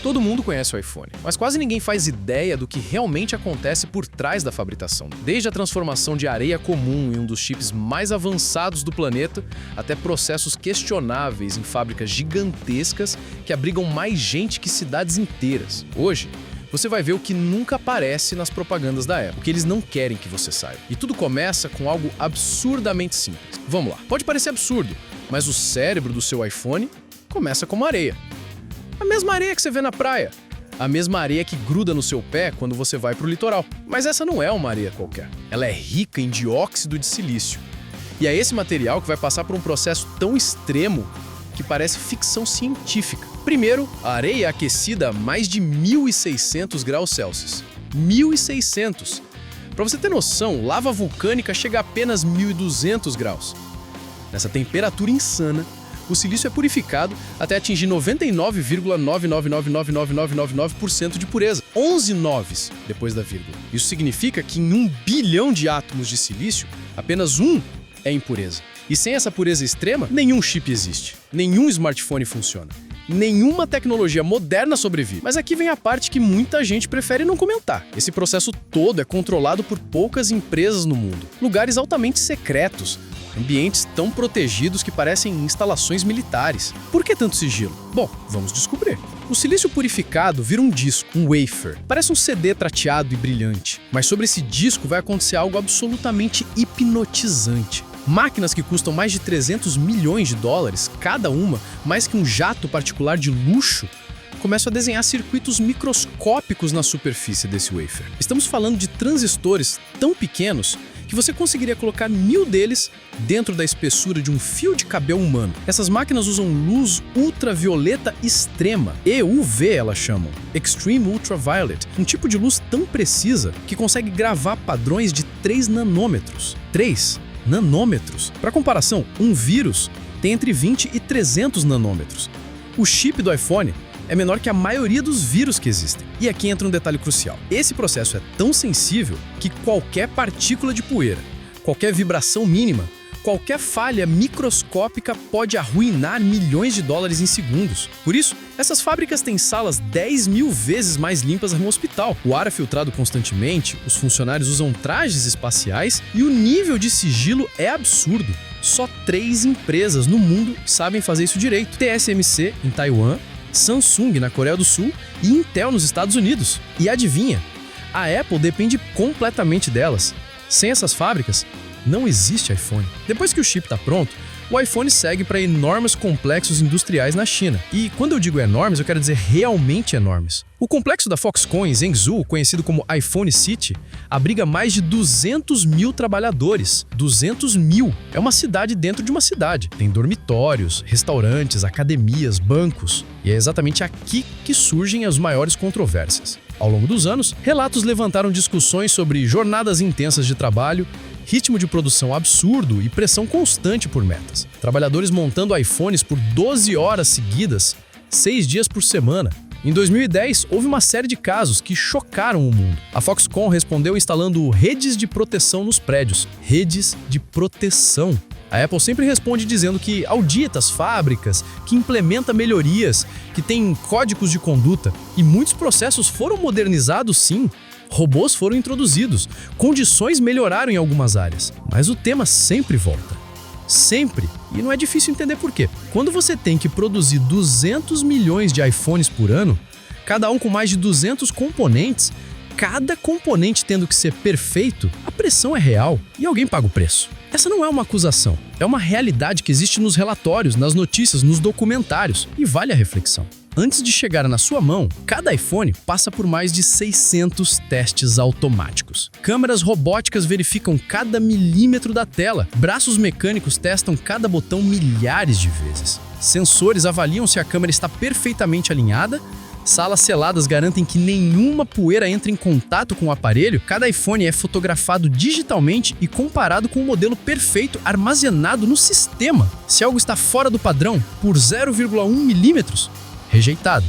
Todo mundo conhece o iPhone, mas quase ninguém faz ideia do que realmente acontece por trás da fabricação. Desde a transformação de areia comum em um dos chips mais avançados do planeta, até processos questionáveis em fábricas gigantescas que abrigam mais gente que cidades inteiras. Hoje, você vai ver o que nunca aparece nas propagandas da Apple, o que eles não querem que você saiba. E tudo começa com algo absurdamente simples. Vamos lá, pode parecer absurdo, mas o cérebro do seu iPhone começa como areia. A mesma areia que você vê na praia. A mesma areia que gruda no seu pé quando você vai para o litoral. Mas essa não é uma areia qualquer. Ela é rica em dióxido de silício. E é esse material que vai passar por um processo tão extremo que parece ficção científica. Primeiro, a areia é aquecida a mais de 1.600 graus Celsius. 1.600! Para você ter noção, lava vulcânica chega a apenas 1.200 graus. Nessa temperatura insana, o silício é purificado até atingir 99,9999999% de pureza. 11 noves depois da vírgula. Isso significa que em 1 bilhão de átomos de silício, apenas um é impureza. E sem essa pureza extrema, nenhum chip existe. Nenhum smartphone funciona. Nenhuma tecnologia moderna sobrevive. Mas aqui vem a parte que muita gente prefere não comentar. Esse processo todo é controlado por poucas empresas no mundo. Lugares altamente secretos. Ambientes tão protegidos que parecem instalações militares. Por que tanto sigilo? Bom, vamos descobrir. O silício purificado vira um disco, um wafer. Parece um CD prateado e brilhante. Mas sobre esse disco vai acontecer algo absolutamente hipnotizante. Máquinas que custam mais de 300 milhões de dólares, cada uma, mais que um jato particular de luxo, começam a desenhar circuitos microscópicos na superfície desse wafer. Estamos falando de transistores tão pequenos que você conseguiria colocar 1000 deles dentro da espessura de um fio de cabelo humano. Essas máquinas usam luz ultravioleta extrema, EUV elas chamam, Extreme Ultraviolet, um tipo de luz tão precisa que consegue gravar padrões de 3 nanômetros. 3 nanômetros. Para comparação, um vírus tem entre 20 e 300 nanômetros. O chip do iPhone é menor que a maioria dos vírus que existem. E aqui entra um detalhe crucial. Esse processo é tão sensível que qualquer partícula de poeira, qualquer vibração mínima, qualquer falha microscópica pode arruinar milhões de dólares em segundos. Por isso, essas fábricas têm salas 10.000 vezes mais limpas que um hospital. O ar é filtrado constantemente, os funcionários usam trajes espaciais e o nível de sigilo é absurdo. Só 3 empresas no mundo sabem fazer isso direito. TSMC, em Taiwan, Samsung na Coreia do Sul e Intel nos Estados Unidos. E adivinha? A Apple depende completamente delas. Sem essas fábricas, não existe iPhone. Depois que o chip está pronto, o iPhone segue para enormes complexos industriais na China. E quando eu digo enormes, eu quero dizer realmente enormes. O complexo da Foxconn em Zhengzhou, conhecido como iPhone City, abriga mais de 200 mil trabalhadores. 200 mil! É uma cidade dentro de uma cidade. Tem dormitórios, restaurantes, academias, bancos. E é exatamente aqui que surgem as maiores controvérsias. Ao longo dos anos, relatos levantaram discussões sobre jornadas intensas de trabalho, ritmo de produção absurdo e pressão constante por metas. Trabalhadores montando iPhones por 12 horas seguidas, 6 dias por semana. Em 2010, houve uma série de casos que chocaram o mundo. A Foxconn respondeu instalando redes de proteção nos prédios. Redes de proteção. A Apple sempre responde dizendo que audita as fábricas, que implementa melhorias, que tem códigos de conduta. E muitos processos foram modernizados, sim. Robôs foram introduzidos, condições melhoraram em algumas áreas, mas o tema sempre volta. Sempre. E não é difícil entender por quê. Quando você tem que produzir 200 milhões de iPhones por ano, cada um com mais de 200 componentes, cada componente tendo que ser perfeito, a pressão é real e alguém paga o preço. Essa não é uma acusação, é uma realidade que existe nos relatórios, nas notícias, nos documentários, e vale a reflexão. Antes de chegar na sua mão, cada iPhone passa por mais de 600 testes automáticos. Câmeras robóticas verificam cada milímetro da tela. Braços mecânicos testam cada botão milhares de vezes. Sensores avaliam se a câmera está perfeitamente alinhada. Salas seladas garantem que nenhuma poeira entre em contato com o aparelho. Cada iPhone é fotografado digitalmente e comparado com o modelo perfeito armazenado no sistema. Se algo está fora do padrão, por 0,1 milímetros, rejeitado.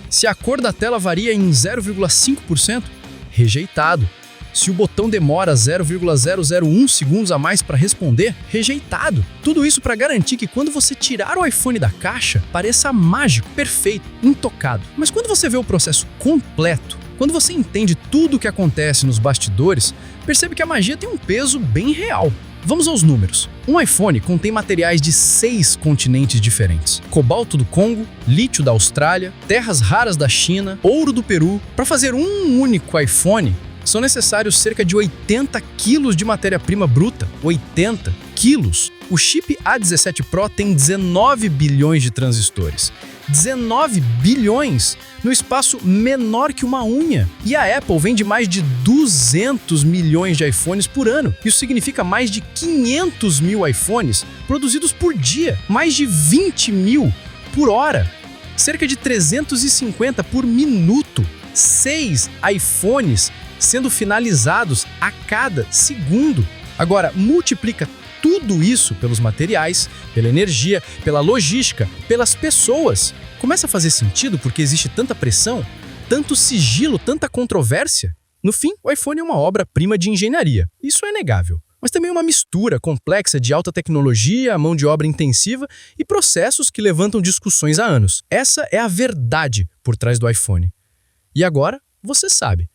Se a cor da tela varia em 0,5%, rejeitado. Se o botão demora 0,001 segundos a mais para responder, rejeitado. Tudo isso para garantir que quando você tirar o iPhone da caixa, pareça mágico, perfeito, intocado. Mas quando você vê o processo completo, quando você entende tudo o que acontece nos bastidores, percebe que a magia tem um peso bem real. Vamos aos números. Um iPhone contém materiais de 6 continentes diferentes. Cobalto do Congo, lítio da Austrália, terras raras da China, ouro do Peru. Para fazer um único iPhone, são necessários cerca de 80 quilos de matéria-prima bruta. 80 quilos! O chip A17 Pro tem 19 bilhões de transistores. 19 bilhões no espaço menor que uma unha. E a Apple vende mais de 200 milhões de iPhones por ano. Isso significa mais de 500 mil iPhones produzidos por dia, mais de 20 mil por hora, cerca de 350 por minuto. 6 iPhones sendo finalizados a cada segundo. Agora, multiplica tudo isso pelos materiais, pela energia, pela logística, pelas pessoas. Começa a fazer sentido porque existe tanta pressão, tanto sigilo, tanta controvérsia? No fim, o iPhone é uma obra-prima de engenharia. Isso é inegável. Mas também uma mistura complexa de alta tecnologia, mão de obra intensiva e processos que levantam discussões há anos. Essa é a verdade por trás do iPhone. E agora, você sabe.